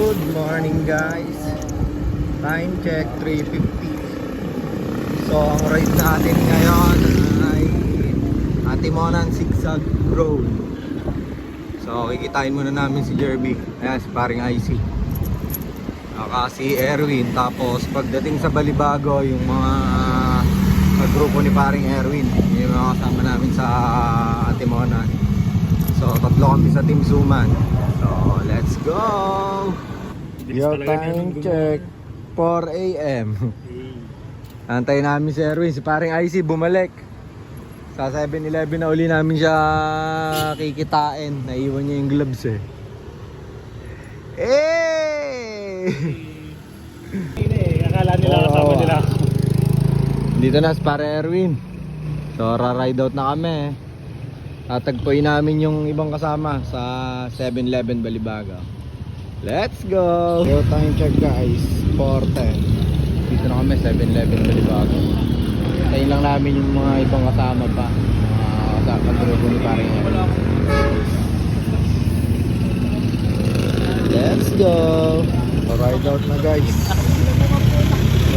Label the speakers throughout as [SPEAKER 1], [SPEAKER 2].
[SPEAKER 1] Good morning guys. Time check 3:50. So ang ride natin ngayon ay Atimonan Zigzag Road. So kikitain muna namin si Jerby. Ayan si paring IC. Si Erwin. Tapos pagdating sa Balibago, yung mga grupo ni paring Erwin, yung mga kasama namin sa Atimonan. So tatlo kami sa Team Suman. So let's go. Yo, time check 4 AM. Antayin namin si Erwin. Si paring IC bumalik. Sa 7-Eleven na uli namin siya kikitain. Naiwan niya yung gloves eh.
[SPEAKER 2] Akala nila kasama nila.
[SPEAKER 1] Dito na si pare Erwin. So ra-ride out na kami. Tatagpuin namin yung ibang kasama sa 7-Eleven Balibago. Let's go! Yo, time check guys, 4:10. Dito na kami 7-Eleven Balibago. Tayo lang namin yung mga ibang kasama pa. Mga kasama grupo ni paring Erwin. Let's go! Ride out na guys.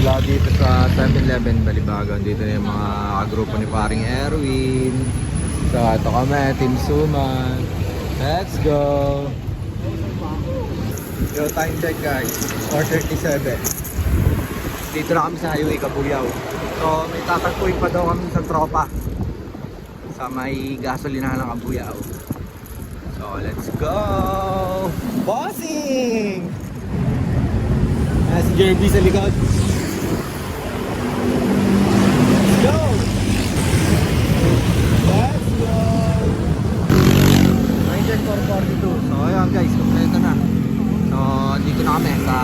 [SPEAKER 1] Mula dito sa 7-Eleven Balibago. Dito na yung mga grupo ni paring Erwin. So ito kami, Team Suman. Let's go! Yo, time check guys, 4:37. Dito na kami sa highway Cabuyao. So may tatagpuin pa daw kami sa tropa sa may gasolinahan ng Cabuyao. So let's go! Bossing! Si Jerby sa likod. Let's go! Let's go! Time check 4:42. So ayan guys, kompleto na. So dito na kami sa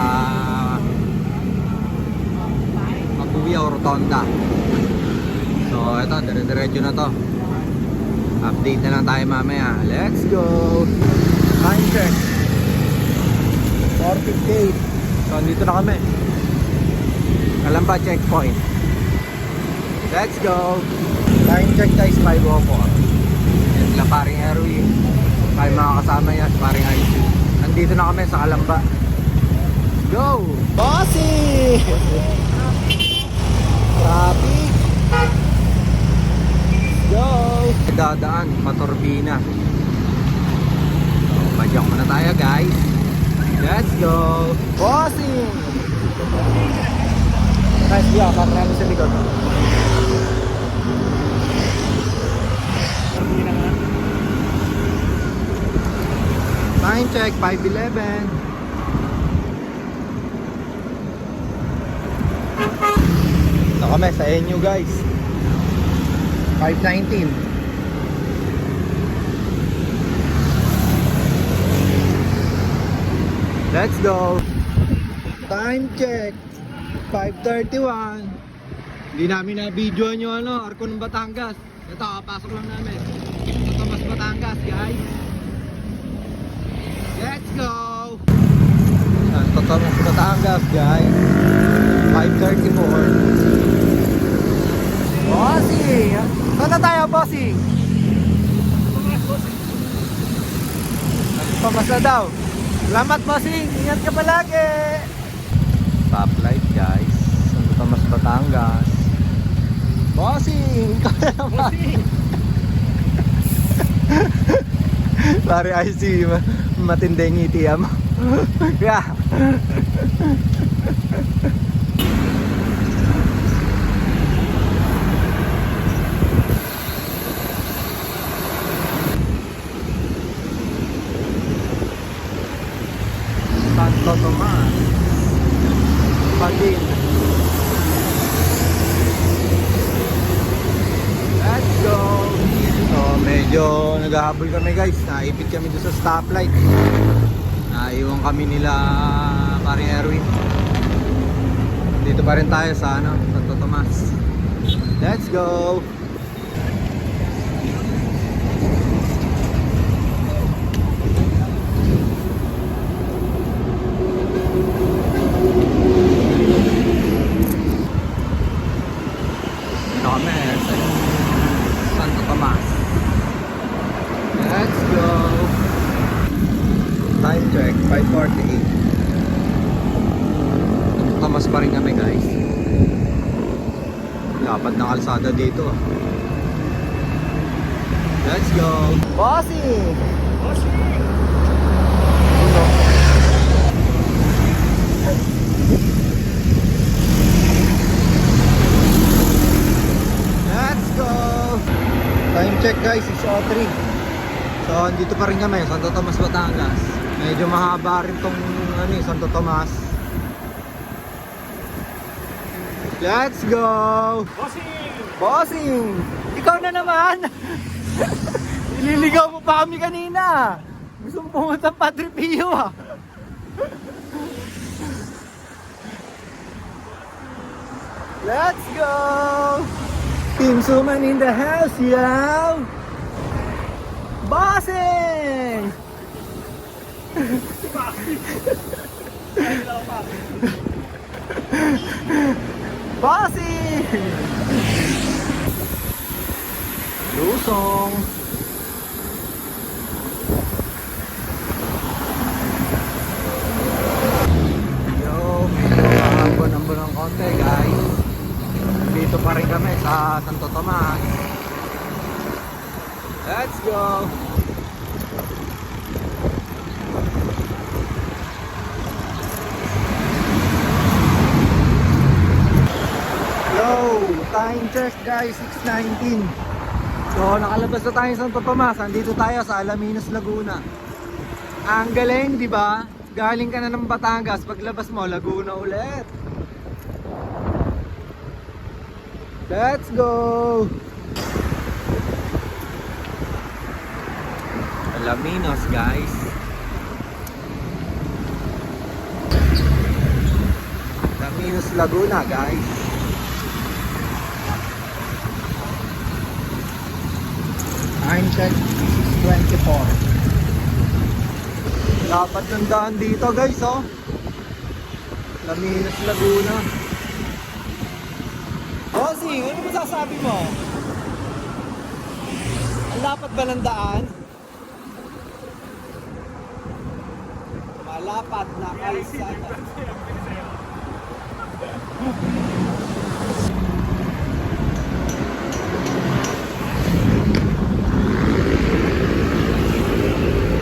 [SPEAKER 1] Cabuyao Rotonda. So ito, dire-diretso na to. Update na lang tayo mamaya. Let's go! Time check 4:58. So dito na kami. Kalamba checkpoint. Let's go! Time check guys 5:04. Yan sila paring Erwin. Tayo mga kasama yan, paring IC. Nandito na kami sa Kalamba. Go! Bossy! Traffic! Let's go! Dadaan, paturbina. So, padyang muna tayo guys. Let's go! Bossy! Nice view, parang namin sa likod. Time check 5:11. Ito kami sa NU guys. 5:19. Let's go. Time check 5:31. Hindi namin na-videoan yung Arco ng Batangas. Ito, kapasok lang namin. Ito mas Batangas guys. Let's go! Ito mas Batangas guys. 5:34. Bossy! Saan na tayo, Bossy? Pamas na daw. Salamat, Bossy! Ingat ka palagi! Stoplight guys. Ito mas Batangas. Bossy! Ikaw na naman! Pare IC, matinding ngiti mo. Yeah. Santo Tomas. Pagin. Let's go. So medyo naghahabol kami guys. Naipit kami doon sa stoplight. Naiwan kami nila paring Erwin. Dito pa rin tayo sa Santo Tomas. Let's go. Dito kami sa Santo Tomas. Let's go. Time check 5:48. Tomas pa rin kami guys. Dapat na kalsada dito. Let's go! Bossy! Let's go! Time check guys, 6:03. So, dito pa rin kami, Santo Tomas, Batangas. Medyo mahaba rin tong Santo Tomas. Let's go!
[SPEAKER 2] Bossing!
[SPEAKER 1] Bossing! Ikaw na naman! Ililigaw mo pa kami kanina! Gusto mo pumunta ng Padre Pio ah! Let's go! Team Suman in the house, yo! Bossing! Bossing! Lusong! Yo, medyo kahambon-ambon ng konti guys. Dito pa rin kami sa Santo Tomas. Let's go! Yo, time check guys, 6:19. So nakalabas na tayo sa Santo Tomas. Andito tayo sa Alaminos, Laguna. Ang galing, di ba? Galing ka na ng Batangas, paglabas mo Laguna ulit. Let's go! Alaminos guys. Alaminos, Laguna guys. Time check 6:24. Dapat ng daan dito guys oh. Alaminos, Laguna. Bossing, ano masasabi mo? Ang lapat ba ng daan? Malapat na kalsada.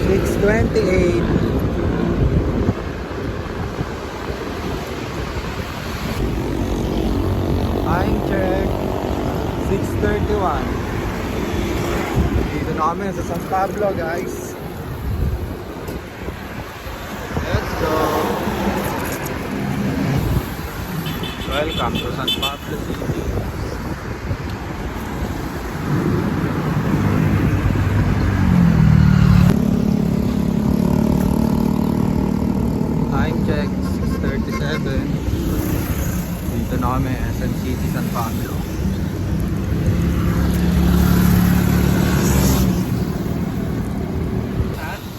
[SPEAKER 1] $6.28. Time check 6:31. Dito na kami sa San Pablo guys. Let's go. Welcome to San Pablo City. Time check 6:37. Dito na kami, SM City, San Pablo.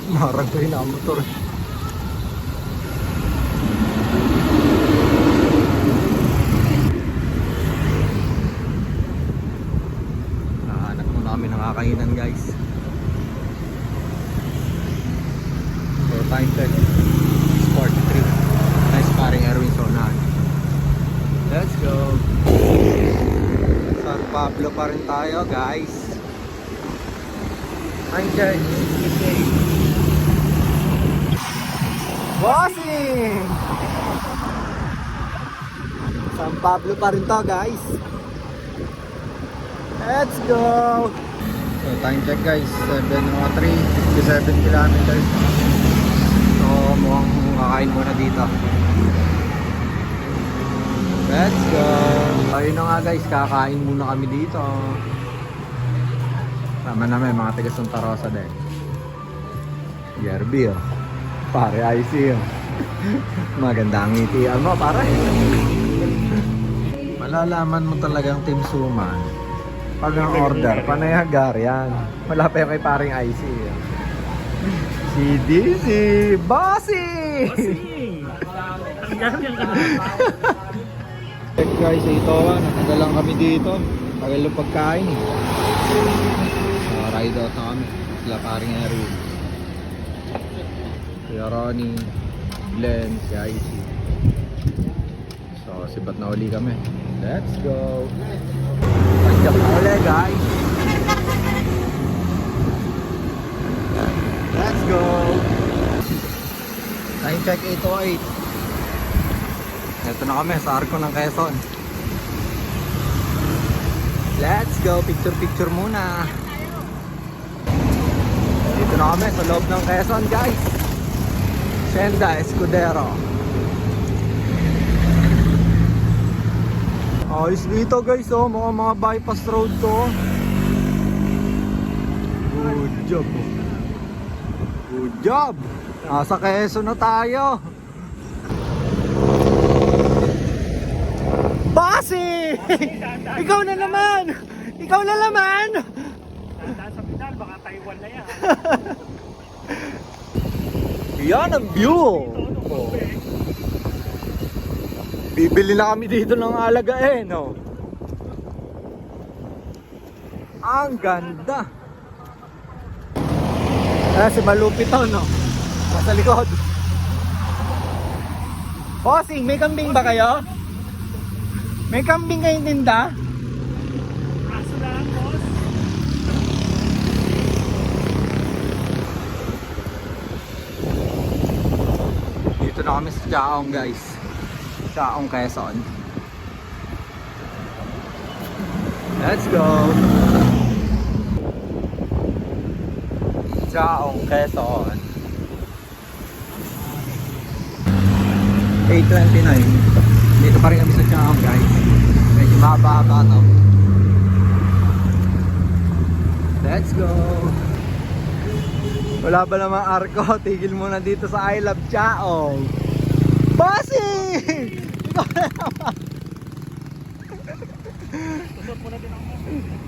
[SPEAKER 1] Marang ko yun ang motor. Nahanap muna kami ng kakainan guys. So time check 6:43. Nice paring Erwin Sonan. Let's go. San Pablo pa rin tayo guys. Time check 6:58. Bossing! San Pablo pa rin to guys. Let's go! So time check guys, 7:03, 57 kilometers. So mukhang kakain muna dito. Let's go! Ayun na nga guys, kakain muna kami dito. Sama namin mga taga Santa Rosa din. Yerby oh. Pare, IC oh. Magandang ngitian mo pare. Malalaman mo talagang Team Suman pag ang order, panay hagar yan. Wala pa yung kay paring IC oh. Si DC Bossy! Check guys, ito natagalan kami dito. Tagal yung pagkain eh. So ride out na kami. Sila paring Erwin, si Ronnie, Glenn, si IC. Oh, sibat na uli kami. Let's go. Panjak na uli guys. Let's go. Time check 8:08. Ito na kami sa Arco ng Quezon. Let's go. Picture muna. Dito na kami sa loob ng Quezon guys. Senda Escudero. Ayos dito guys, oh, mga bypass road to. Good job. Good job. Nasa Quezon na tayo. Basi! Ikaw na naman! Ikaw na naman!
[SPEAKER 2] Nandaan sa pedal, baka Taiwan na yan.
[SPEAKER 1] Yan ang view! Oh. Bibili na kami dito ng alagain, no? Ang ganda! Si malupit to, no? Nasa likod. Bossing, may kambing ba kayo? May kambing kayong tinda?
[SPEAKER 2] Aso lang, boss.
[SPEAKER 1] Dito na kami sa Chaong guys. Chaong Quezon. Let's go! Chaong Quezon. 8:29. Dito pa rin kami sa Chaong guys. Medyo mahaba-haba to. Let's go! Wala ba naman Arco? Tigil muna dito sa I Love Chaong. Bossing! Ikaw na naman!
[SPEAKER 2] Susot mo na din ako.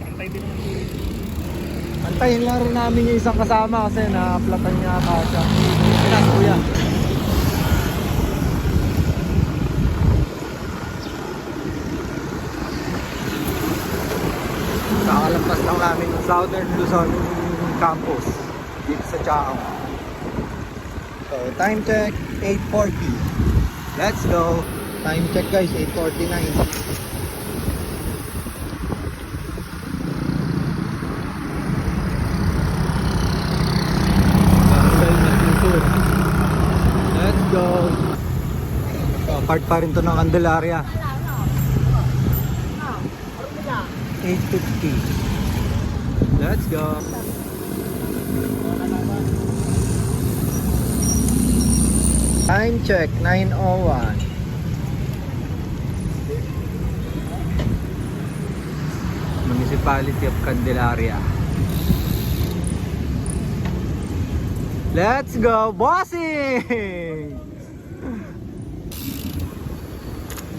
[SPEAKER 2] Antay din yung
[SPEAKER 1] Antayin lang rin namin yung isang kasama kasi na-platan niya ata siya. Pinas kuya. Kakalampas lang namin ng Southern Luzon campus dito sa Chaong. So time check 8:40. Let's go. Time check guys 8:49. Let's go. Part pa rin to ng Candelaria. 8:50. Let's go. Time check 9:01. Municipality of Candelaria. Let's go, bossing!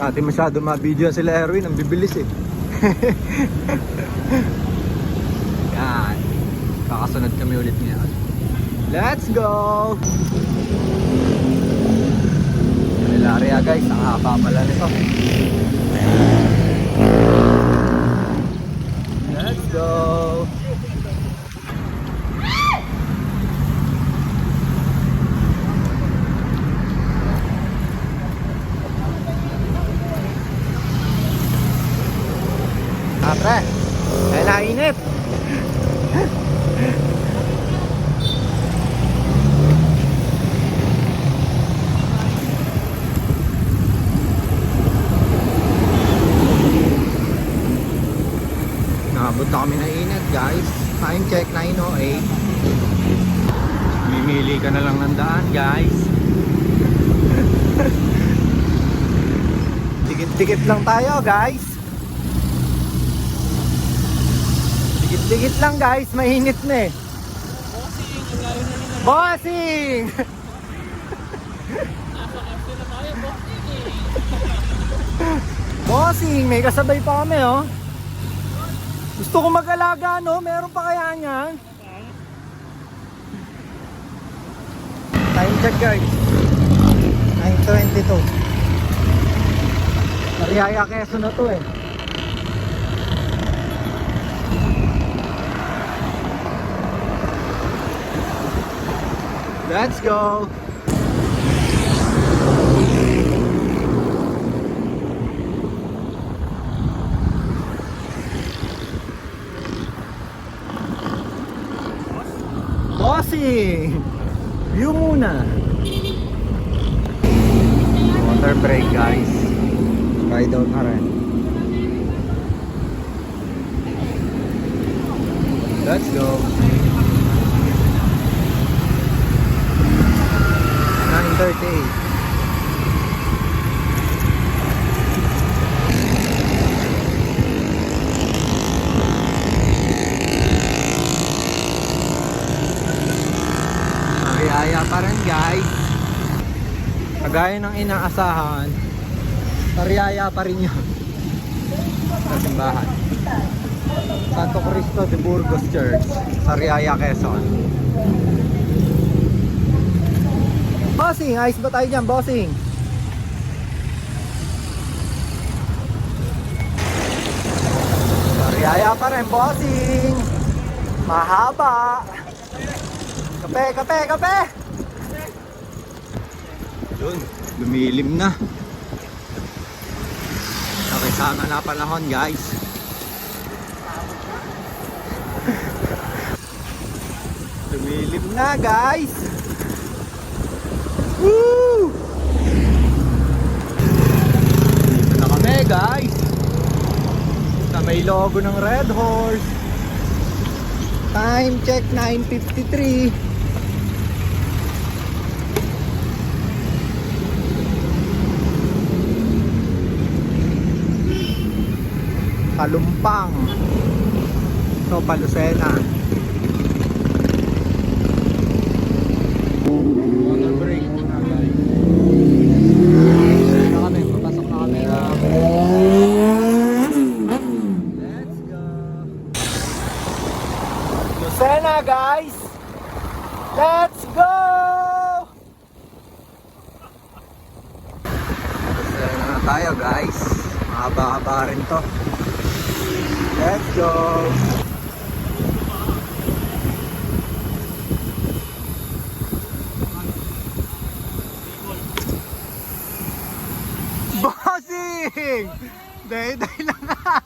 [SPEAKER 1] Dati masyado ma-video sila Erwin, ang bibilis eh. Yan. Kakasunod kami ulit ngayon. Let's go! Candelaria guys, ang haba pala nito. Let's go! Pre, ay nainip. Nakabot na kami na init guys. Time check 9:08. Mimili ka na lang ng daan guys. Dikit-dikit lang tayo guys. Dikit lang guys, mainit na eh. Bossing! Bossing, may kasabay pa kami oh. Gusto ko mag-alaga no, meron pa kaya niyan? Time check guys 9:22. Mariaya Quezon na to eh. Let's go! Bossing! View muna. Water break guys. Ride out na rin. Let's go. 9:38. Kaya pa rin guys. Kagaya ng inaasahan, Sariaya pa rin yun sa simbahan. Santo Cristo de Burgos Church, Sariaya, Quezon. Bossing, ayos ba tayo dyan, bossing? Sariaya pa rin, bossing. Mahaba. Kape, kape, kape! Yun, lumilim na. Nakisama na panahon guys. Lumilim na guys. Woo! Dito na kami guys. Sa may logo ng Red Horse. Time check 9:53. Kalumpang. So, Palusena. Water break na guys. Na kami, papasok na kami. Let's go. Lucena guys. Let's go. Lucena na tayo guys. Mahaba-haba rin to. Let's go! Bossing! Day-day lang nga!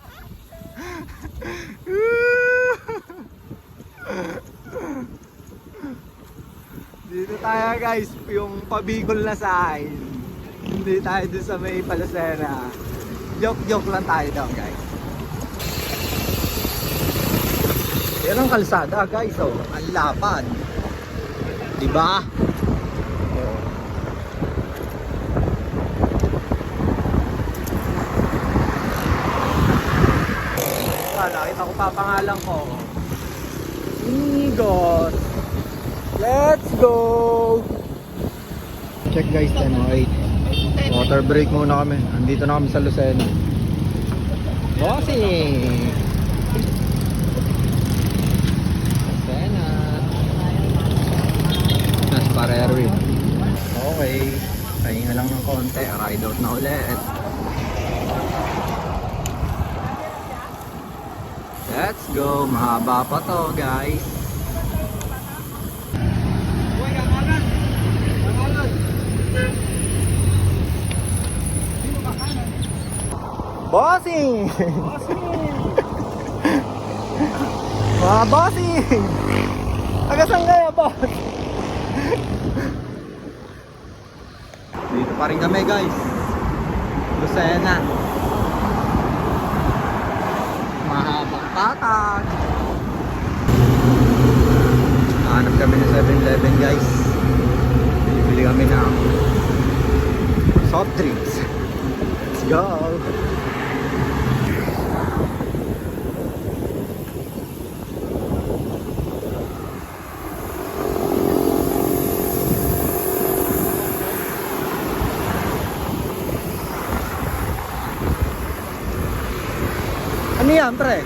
[SPEAKER 1] Dito tayo guys, yung pabikol na sign. Hindi tayo dun sa may Palusena. Joke-joke lang tayo daw guys. Yan ang kalsada guys, oh. Ang lapad. Diba? Oh. Nakita ko pa pangalan ko. Igos. Let's go! Check guys, 10:08. Water break muna kami. Andito na kami sa Lucena. Bossing! Para Erwin. Okay, pahinga lang ng konti, ride out na ulit. Let's go, mahaba pa to guys. Bossing! Mga bossing! Agasan kayo boss? Dito pa rin kami guys. Lucena. Mahabang patag. Hanap kami ng 7-Eleven guys. Bibili kami ng soft drinks. Let's go. Ano yan, pre?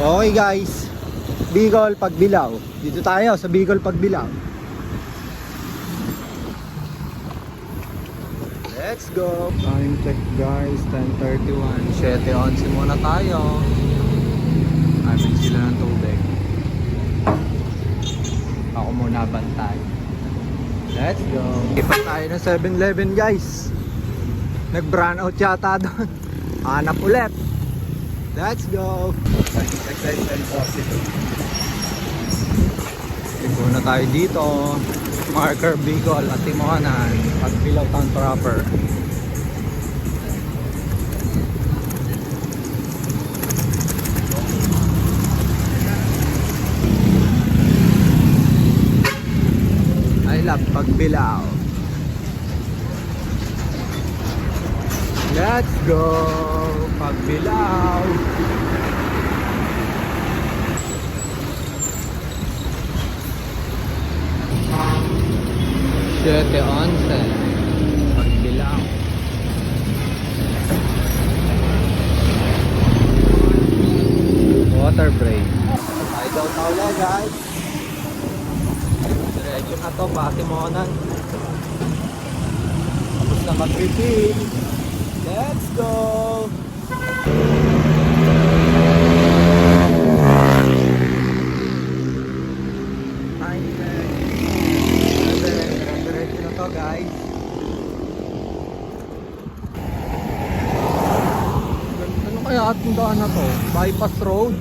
[SPEAKER 1] Okay guys, Bicol Pagbilao. Dito tayo sa Bicol Pagbilao. Let's go! Time check guys, 10:31. 7:11 muna tayo. Amin sila ng tubig. Ako muna bantay. Let's go! Ipat tayo ng 7-Eleven guys. Nag-brown out yata doon. Hanap ulit. Let's go! Ito na tayo dito. Marker Bicol at Timohanan. Pagpilaw town proper. I love Pagbilao. Let's go! Pagbilao! Siete 11 Pagbilao. Water break. Ay daw tawla guys. Diretso na to, Patimonan. Tapos na mag-refill. Let's go! Diretso na to guys. Ano kaya ating daan na to? Bypass road?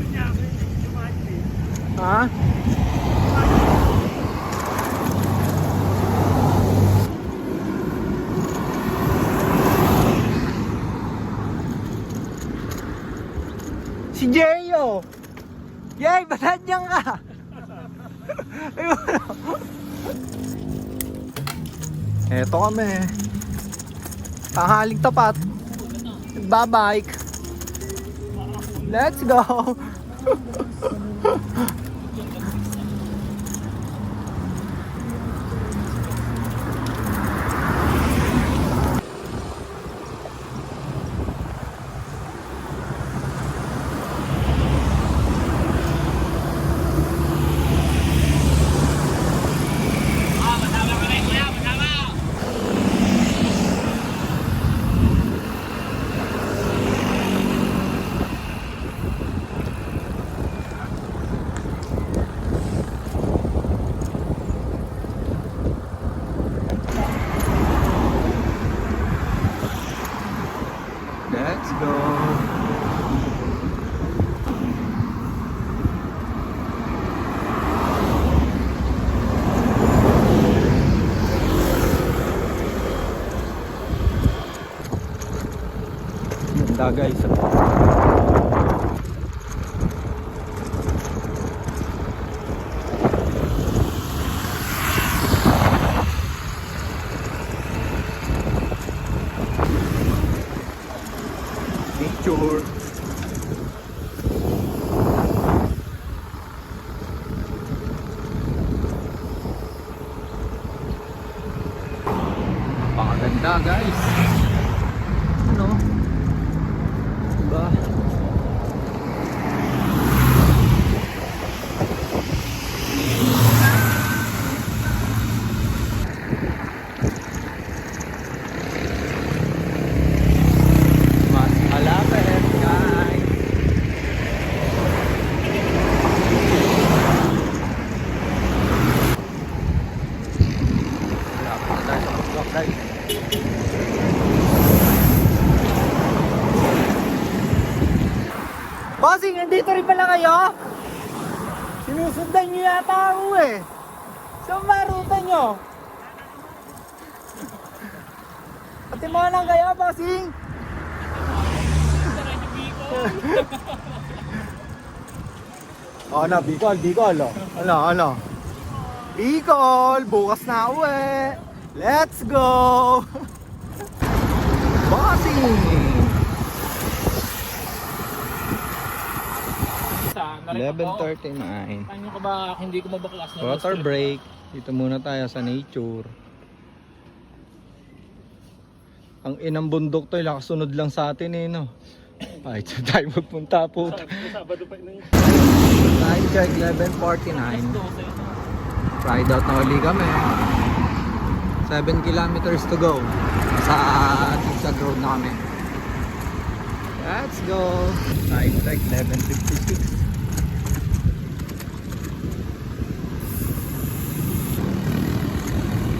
[SPEAKER 1] Ha? Si Jeyo! Yay! Ba't niyan ka? Eto kami. Tanghaling tapat. Nagbabike. Let's go! Let's go. Ganda guys. Nature. Pakaganda guys. Ano? Diba? Mas malapit guys. Malapit na tayo sa bundok guys. Bossing, nandito rin pala kayo? Sinusundan nyo yata ako eh. Saan ba ruta nyo? Patimonan kayo, bossing? Ano, Bicol, Bicol, oh. Ano? Bicol, bukas na uwi. Let's go! Bossing! 11:39.
[SPEAKER 2] Ano ka ba hindi ko mabaklas na
[SPEAKER 1] Water break. Dito muna tayo sa nature. Ang inang bundok to, lakasunod lang sa atin eh, no? Ay, dyan tayo magpunta po.
[SPEAKER 2] Sabado pa yun.
[SPEAKER 1] Time check, 11:49. Ride out na uli kami. 7 kilometers to go. Sa Zigzag Road na kami. Let's go! Time check 11:56.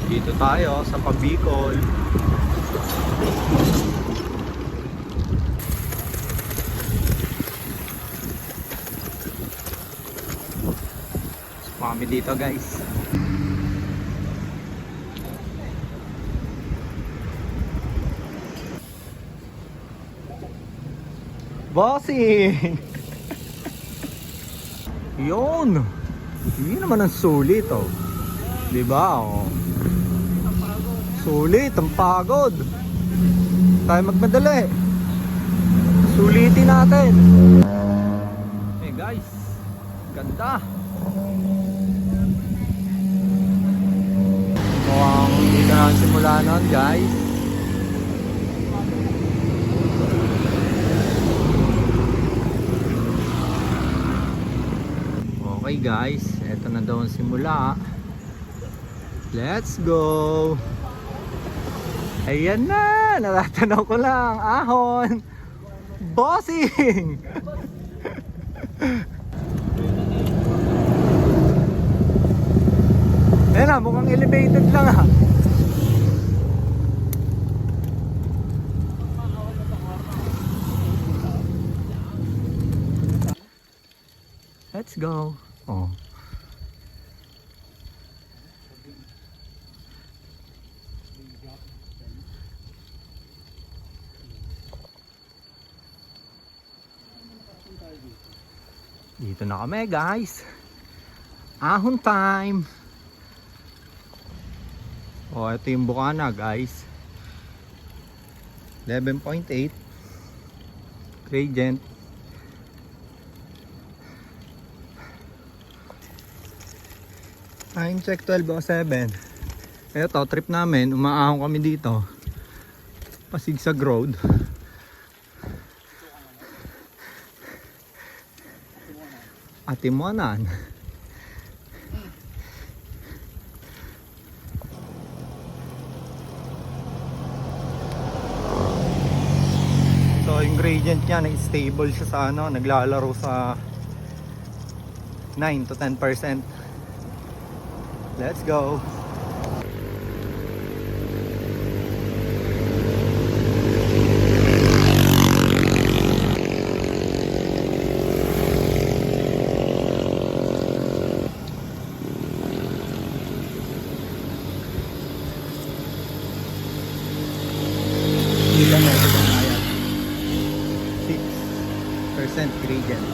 [SPEAKER 1] Dito tayo sa Pabicol. So, kami dito guys. Bossing! Yun! Hindi naman ang sulit oh. Diba oh? Sulit, ang pagod. Tayo magmadali. Sulitin natin. Hey guys, ganda. Mukhang dito na simula nun guys. Okay guys, eto na daw ang simula. Let's go! Ayan na! Natatanaw ko lang! Ahon! Bossing! Ayan na, mukhang elevated lang ha. Let's go! Oh. Dito na kami guys. Ahon time. Oh, ito yung bukana guys. 11.8 gradient. Time check 12:07. Ito trip namin, umaahon kami dito pa Zigzag Road. Atimonan. So yung gradient niya stable siya sa ano, naglalaro sa 9 to 10%. Let's go. Dito na ito ang ayan. 6% gradient.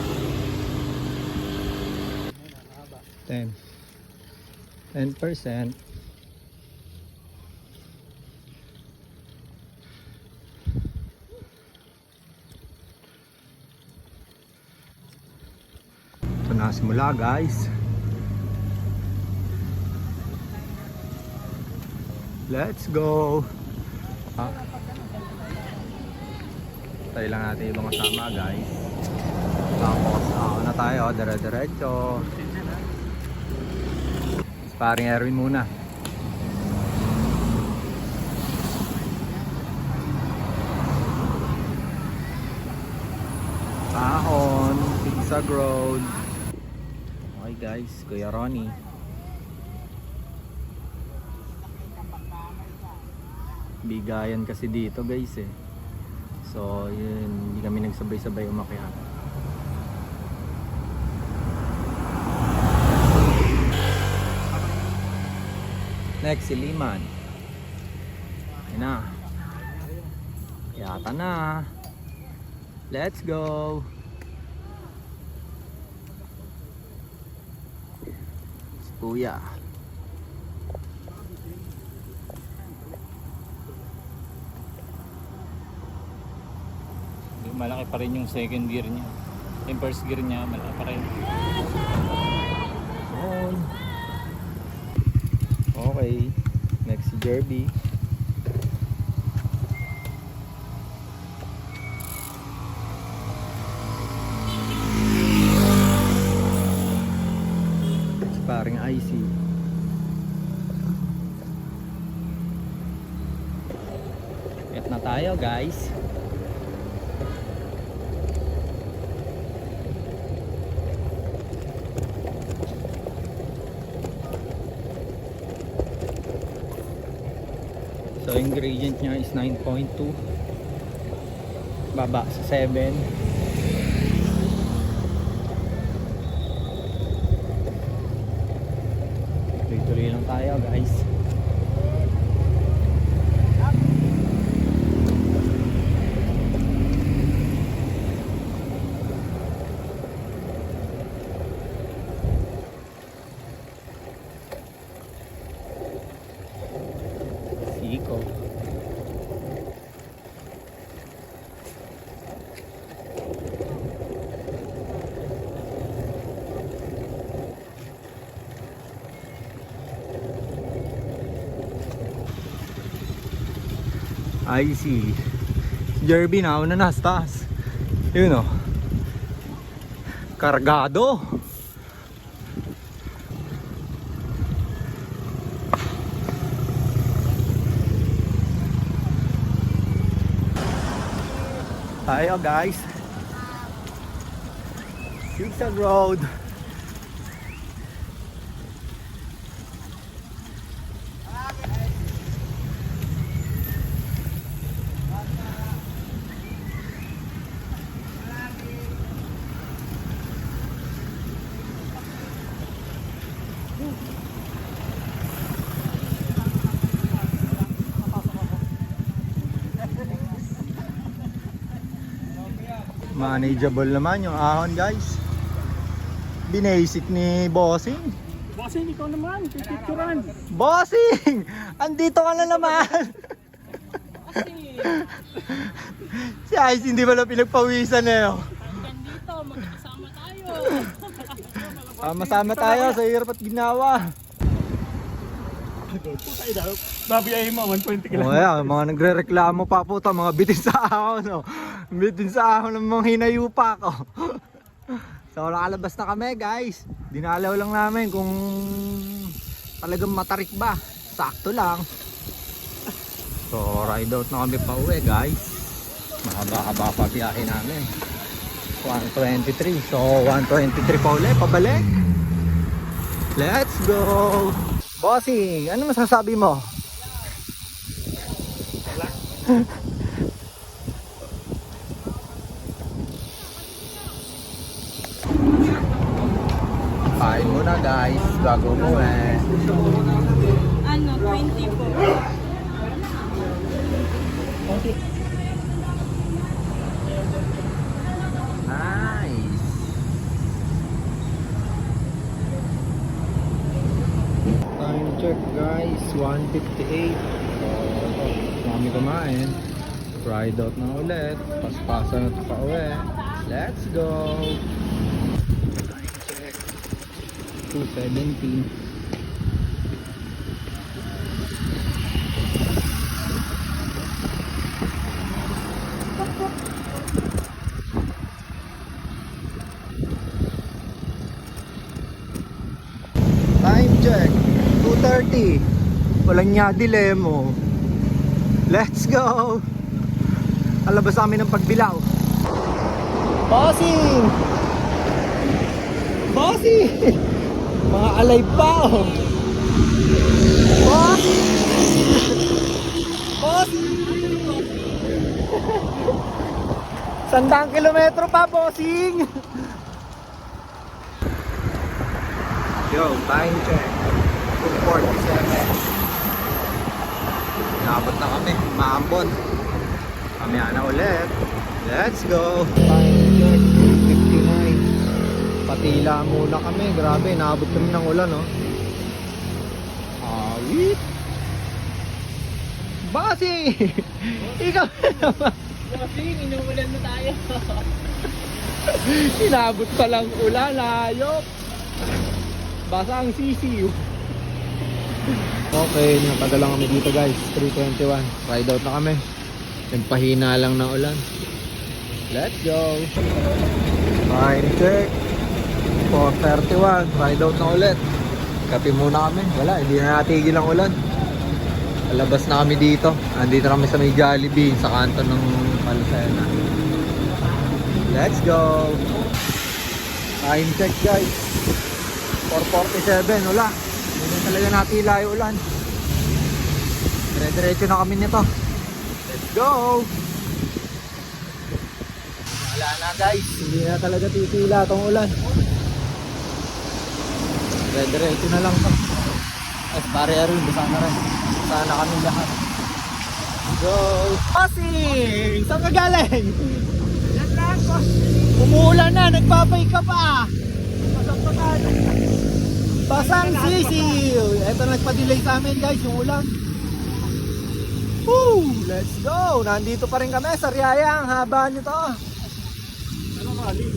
[SPEAKER 1] 10%. Ito na simula guys. Let's go. Tayo lang natin ibang kasama guys. Tapos na tayo, dire-diretso. Paring Erwin muna. Ahon, Zigzag Road. Okay guys, Kuya Ronnie. Bigayan kasi dito guys eh. So yun, hindi kami nagsabay-sabay umakyat. Next si Liman. Yan na. Yata na. Let's go. Si Kuya.
[SPEAKER 2] Malaki pa rin yung second gear niya. Yung first gear niya, malaki pa rin.
[SPEAKER 1] On. Okay. Next si Jerby. Si paring IC. tayo guys. So ingredient niya is 9.2, baba sa 7. Tuloy-tuloy lang tayo guys. Siko. I see. Jerby na una na sa taas. Yun o. Kargado. Tayo guys. Zigzag Road. Manageable naman yung ahon guys. Binasic ni Bossing.
[SPEAKER 2] Bossing, ikaw naman, pipicturan.
[SPEAKER 1] Bossing! Andito ka na naman. Si Ice hindi pala pinagpawisan eh.
[SPEAKER 2] Dito, magkasama tayo.
[SPEAKER 1] Masama tayo sa hirap at ginawa.
[SPEAKER 2] Babiyahin mo, 120 ka
[SPEAKER 1] O yan, mga nagre-reklamo pa po ta, mga bitin sa ahon. No? Bitin sa ahon ng mga hinayupa ko. So nakalabas na kami guys. Dinalaw lang namin kung talagang matarik ba. Sakto lang. So ride out na kami pa uwi guys. Mahaba-haba pa biyahe namin. 123. So 123 pa ulit, pabalik. Let's go! Bossing, ano masasabi mo? Kain muna guys, bago mo eh.
[SPEAKER 3] Ano, 20 po.
[SPEAKER 1] Nice. Time check guys, 1:58. So, kami kumain. Ride out na ulit. Paspasan na ito pa uwi. Let's go! Time check. 2:17. Time check, 2:30. Walang niya dilemo. Let's go! Alabas kami ng pagbilaw. Bossing! Bossing! Mga alay pa oh! Bossing! Bossing! 100 kilometro pa, bossing! Yo, time check. 2:47. Nakabot na kami, maambon. Kami na ulit. Let's go. Time check, 2:59. Patila muna kami. Grabe, nakabot kami ng ulan, no? Awit. Basi! Ikaw naman.
[SPEAKER 2] Bossing, inuulan na tayo.
[SPEAKER 1] Inabot pa lang ulan, hayop. Basa ang sisiw. Okay, natagal lang kami dito guys. 3:21. Ride out na kami. Nagpahina lang na ulan. Let's go. Time check. 4:31. Ride out na ulit. Kape muna kami. Wala, hindi na natigil ang ulan. Palabas na kami dito. Andito kami sa may Jollibee sa kanto ng Palusena. Let's go! Time check guys. 4:47, wala. Hindi na talaga natila yung ulan. Dire-diretso na kami nito. Let's go! Wala na guys. Hindi na talaga titila itong ulan. Dire-diretso na lang ito. As pare rin, basa na rin. Basa na kami lahat. Go! Passing! Saan ka galing? Yan lang, boss. Umuulan na, nagpapay ka pa. Basang sisiw. Ito nagpa-delay sa amin guys, yung ulan. Woo! Let's go! Nandito pa rin kami sa Riyaya. Ang haba nito. Ano kali?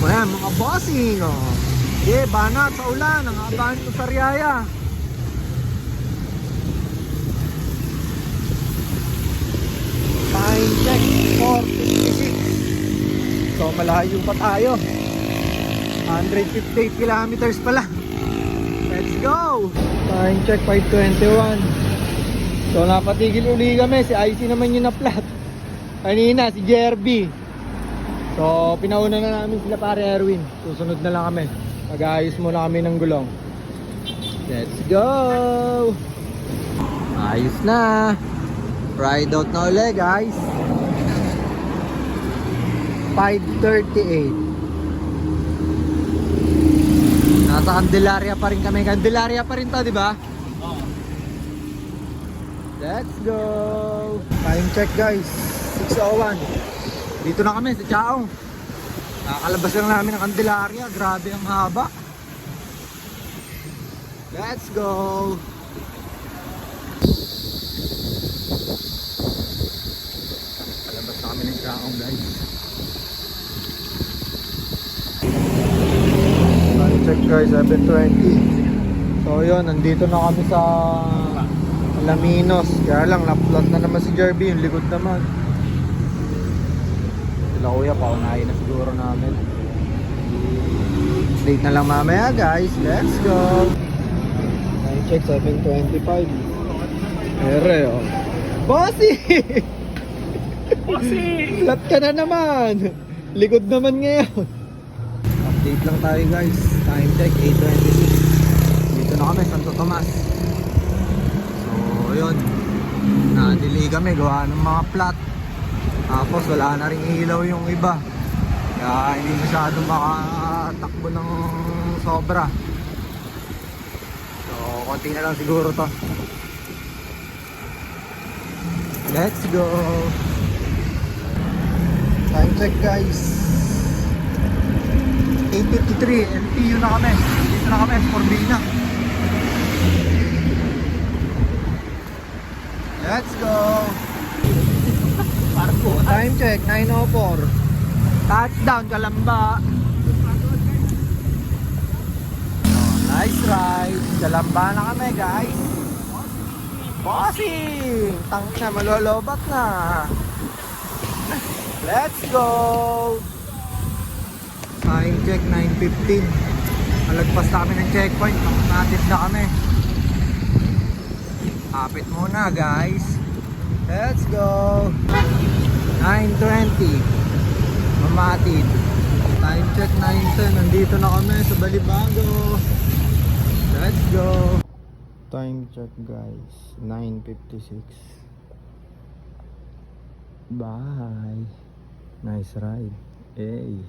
[SPEAKER 1] Ayan, mga bossing. Oh. Yeah, banat sa ulan. Ang haba nito sa Riyaya. Time check 4:56. So malayo pa tayo. 158 kilometers pala. Let's go! Time check 5:21. So napatigil uli kami. Si IC naman yung na-flat. Kanina si Jerby. So pinauna na namin sila pare Erwin. Susunod na lang kami. Mag-aayos muna kami ng gulong. Let's go! Ayos na. Ride out na ulit guys. 5:38. Nasa Candelaria pa rin kami. Candelaria pa rin to, di ba?
[SPEAKER 2] Oo.
[SPEAKER 1] Let's go. Time check guys. 6:01. Dito na kami sa Chaong. Nakakalabas lang namin ng Candelaria. Grabe ang haba. Let's go. Kalabas na kami ng Chaong guys. Time check guys, 7:20. So yun, nandito na kami sa Alaminos. Kaya lang, na-plot na naman si Jerby, yung likod naman. Sila kuya, paunahin na siguro namin. Late na lang mamaya guys, let's go. Time check, 7:25. Ere oh. Bossy!
[SPEAKER 2] Bossy!
[SPEAKER 1] Flat ka na naman! Likod naman ngayon. Update lang tayo guys. Time check 8:26. Dito na kami, Santo Tomas. So yun, na-delay kami gawa ng mga plat. Tapos wala na rin ilaw yung iba. Kaya hindi masyadong makatakbo ng sobra. So konti na lang siguro to. Let's go. Time check guys, 8:53, LTU na kami. Dito na kami, Corbina. Let's go. Time check, 9:04. Touchdown, Calamba. Oh, nice ride. Calamba na kami guys. Bossing! Tang na, malolobat na. Let's go. Time check 9:15. Malagpas na kami ng checkpoint. Natin na kami. Kapit muna guys. Let's go. 9:20. Mamatid. Time check 9:10. Nandito na kami sa Balibago. Let's go. Time check guys, 9:56. Bye. Nice ride. Hey.